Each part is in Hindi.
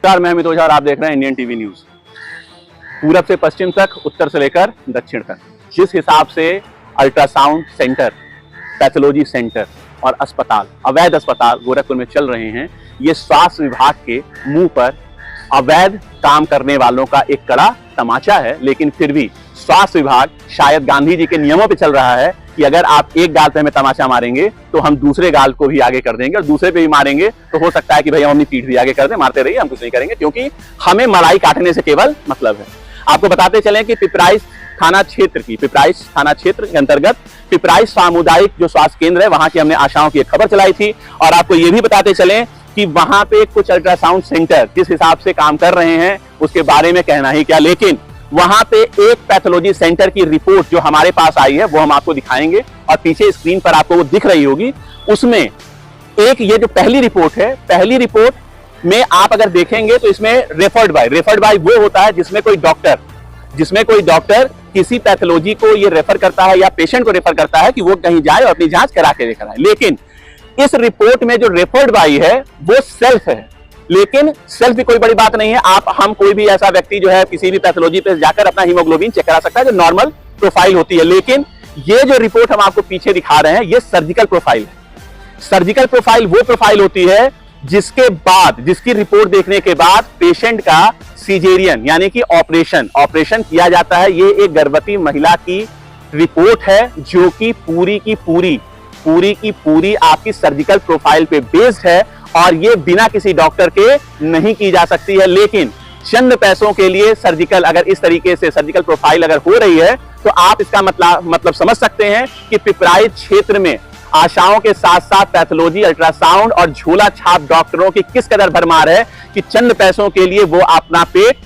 नमस्कार, मैं अमित ओझा और आप देख रहे हैं इंडियन टीवी न्यूज। पूरब से पश्चिम तक, उत्तर से लेकर दक्षिण तक जिस हिसाब से अल्ट्रासाउंड सेंटर, पैथोलॉजी सेंटर और अस्पताल, अवैध अस्पताल गोरखपुर में चल रहे हैं, ये स्वास्थ्य विभाग के मुंह पर अवैध काम करने वालों का एक कड़ा तमाचा है। लेकिन फिर भी स्वास्थ्य विभाग शायद गांधी जी के नियमों पे चल रहा है कि अगर आप एक गाल पे हमें तमाचा मारेंगे तो हम दूसरे गाल को भी आगे कर देंगे, और दूसरे पे भी मारेंगे तो हो सकता है कि भैया हम अपनी पीठ भी आगे कर दें। मारते रहिए, हम कुछ नहीं करेंगे, क्योंकि हमें मलाई काटने से केवल मतलब है। आपको बताते चलें कि पिपराइच थाना क्षेत्र के अंतर्गत पिपराइच सामुदायिक जो स्वास्थ्य केंद्र है, वहां की हमने आशाओं की एक खबर चलाई थी। और आपको ये भी बताते चलें कि वहां पे कुछ अल्ट्रासाउंड सेंटर जिस हिसाब से काम कर रहे हैं उसके बारे में कहना ही क्या। लेकिन वहां पे एक पैथोलॉजी सेंटर की रिपोर्ट जो हमारे पास आई है वो हम आपको दिखाएंगे, और पीछे स्क्रीन पर आपको वो दिख रही होगी। उसमें एक ये जो पहली रिपोर्ट है, पहली रिपोर्ट में आप अगर देखेंगे तो इसमें रेफर्ड बाय वो होता है जिसमें कोई डॉक्टर किसी पैथोलॉजी को ये रेफर करता है या पेशेंट को रेफर करता है कि वो कहीं जाए और अपनी जांच करा के लेकर आए। लेकिन इस रिपोर्ट में जो रेफर्ड बाय है वो सेल्फ है। लेकिन सेल्फ भी कोई बड़ी बात नहीं है। हम कोई भी ऐसा व्यक्ति जो है किसी भी पैथोलॉजी पे जाकर अपना हीमोग्लोबिन चेक करा सकता है, जो नॉर्मल प्रोफाइल होती है। लेकिन ये जो रिपोर्ट हम आपको पीछे दिखा रहे हैं ये सर्जिकल प्रोफाइल है। सर्जिकल प्रोफाइल वो प्रोफाइल होती है जिसकी रिपोर्ट देखने के बाद पेशेंट का सीजेरियन यानी कि ऑपरेशन किया जाता है। ये एक गर्भवती महिला की रिपोर्ट है जो कि पूरी की पूरी आपकी सर्जिकल प्रोफाइल पे बेस्ड है, और ये बिना किसी डॉक्टर के नहीं की जा सकती है। लेकिन चंद पैसों के लिए सर्जिकल, अगर इस तरीके से सर्जिकल प्रोफाइल अगर हो रही है तो आप इसका मतलब समझ सकते हैं कि पिपराइच क्षेत्र में आशाओं के साथ साथ पैथोलॉजी, अल्ट्रासाउंड और झोला छाप डॉक्टरों की किस कदर भरमार है कि चंद पैसों के लिए वो आपका पेट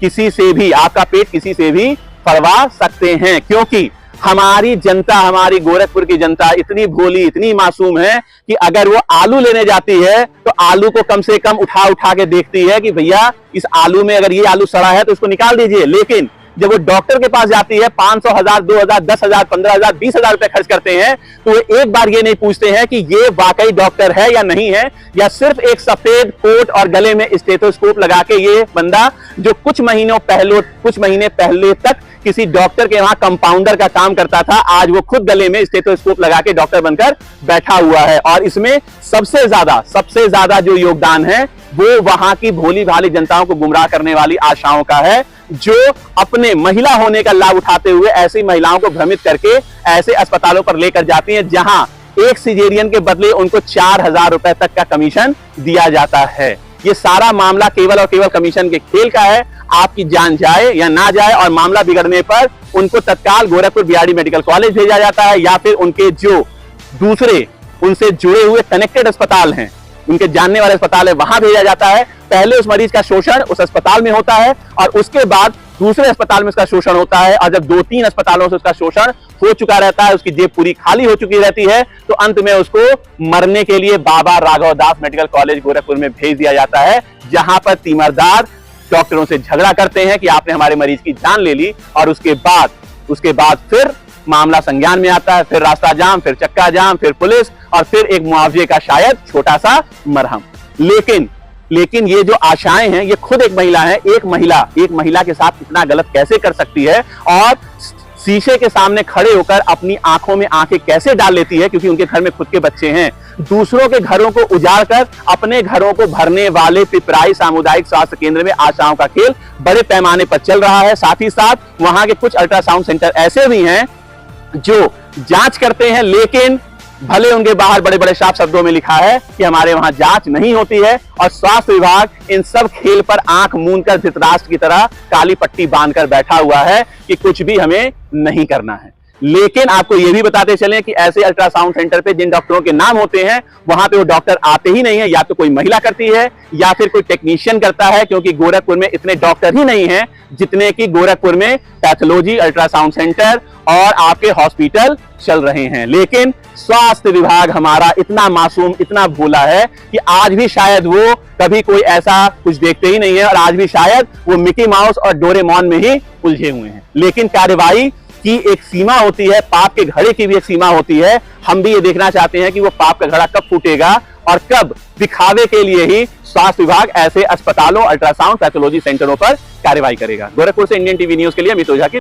किसी से भी फड़वा सकते हैं। क्योंकि हमारी गोरखपुर की जनता इतनी भोली, इतनी मासूम है कि अगर वो आलू लेने जाती है तो आलू को कम से कम उठा के देखती है कि भैया इस आलू में अगर ये आलू सड़ा है तो इसको निकाल दीजिए। लेकिन जब वो डॉक्टर के पास जाती है 500, 1000, 2000, 10,000, 15,000, 20,000 रुपए खर्च करते हैं तो वो एक बार ये नहीं पूछते हैं कि ये वाकई डॉक्टर है या नहीं है, या सिर्फ एक सफेद कोट और गले में स्टेथोस्कोप लगा के ये बंदा जो कुछ महीने पहले तक किसी डॉक्टर के वहां कंपाउंडर का काम करता था, आज वो खुद गले में स्टेथोस्कोप लगा के डॉक्टर बनकर बैठा हुआ है। और इसमें सबसे ज्यादा जो योगदान है वो वहां की भोली भाली जनताओं को गुमराह करने वाली आशाओं का है, जो अपने महिला होने का लाभ उठाते हुए ऐसी महिलाओं को भ्रमित करके ऐसे अस्पतालों पर लेकर जाती हैं जहां एक सिजेरियन के बदले उनको 4,000 रुपए तक का कमीशन दिया जाता है। ये सारा मामला केवल और केवल कमीशन के खेल का है। आपकी जान जाए या ना जाए, और मामला बिगड़ने पर उनको तत्काल गोरखपुर बीआरडी मेडिकल कॉलेज भेजा जाता है, या फिर उनके जो दूसरे उनसे जुड़े हुए कनेक्टेड अस्पताल हैं, उनके जानने वाले अस्पताल है, वहां भेजा जाता है। पहले उस मरीज का शोषण उस अस्पताल में होता है और उसके बाद दूसरे अस्पताल में उसका शोषण होता है, और जब 2-3 अस्पतालों से उसका शोषण हो चुका रहता है, उसकी जेब पूरी खाली हो चुकी रहती है, तो अंत में उसको मरने के लिए बाबा राघव दास मेडिकल कॉलेज गोरखपुर में भेज दिया जाता है, जहां पर तीमरदार डॉक्टरों से झगड़ा करते हैं कि आपने हमारे मरीज की जान ले ली। और उसके बाद फिर मामला संज्ञान में आता है, फिर रास्ता जाम, फिर चक्का जाम, फिर पुलिस, और फिर एक मुआवजे का शायद छोटा सा मरहम। लेकिन ये जो आशाएं हैं, ये खुद एक महिला है। एक महिला के साथ इतना गलत कैसे कर सकती है, और शीशे के सामने खड़े होकर अपनी आंखों में आंखें कैसे डाल लेती है, क्योंकि उनके घर में खुद के बच्चे हैं। दूसरों के घरों को उजाड़ कर अपने घरों को भरने वाले पिपराइच सामुदायिक स्वास्थ्य केंद्र में आशाओं का खेल बड़े पैमाने पर चल रहा है। साथ ही साथ वहां के कुछ अल्ट्रासाउंड सेंटर ऐसे भी हैं जो जांच करते हैं, लेकिन भले उनके बाहर बड़े बड़े साफ शब्दों में लिखा है कि हमारे वहां जांच नहीं होती है, और स्वास्थ्य विभाग इन सब खेल पर आंख मूंद कर धृतराष्ट्र की तरह काली पट्टी बांधकर बैठा हुआ है कि कुछ भी हमें नहीं करना है। लेकिन आपको यह भी बताते चलें कि ऐसे अल्ट्रासाउंड सेंटर पे जिन डॉक्टरों के नाम होते हैं वहां पे वो डॉक्टर आते ही नहीं है, या तो कोई महिला करती है या फिर कोई टेक्नीशियन करता है, क्योंकि गोरखपुर में इतने डॉक्टर ही नहीं हैं जितने कि गोरखपुर में पैथोलॉजी, अल्ट्रासाउंड सेंटर और आपके हॉस्पिटल चल रहे हैं। लेकिन स्वास्थ्य विभाग हमारा इतना मासूम, इतना भोला है कि आज भी शायद वो कभी कोई ऐसा कुछ देखते ही नहीं है, और आज भी शायद वो मिकी माउस और डोरेमोन में ही उलझे हुए हैं। लेकिन कार्रवाई की एक सीमा होती है, पाप के घड़े की भी एक सीमा होती है। हम भी ये देखना चाहते हैं कि वो पाप का घड़ा कब फूटेगा और कब दिखावे के लिए ही स्वास्थ्य विभाग ऐसे अस्पतालों, अल्ट्रासाउंड, पैथोलॉजी सेंटरों पर कार्रवाई करेगा। गोरखपुर से इंडियन टीवी न्यूज के लिए अमित ओझा की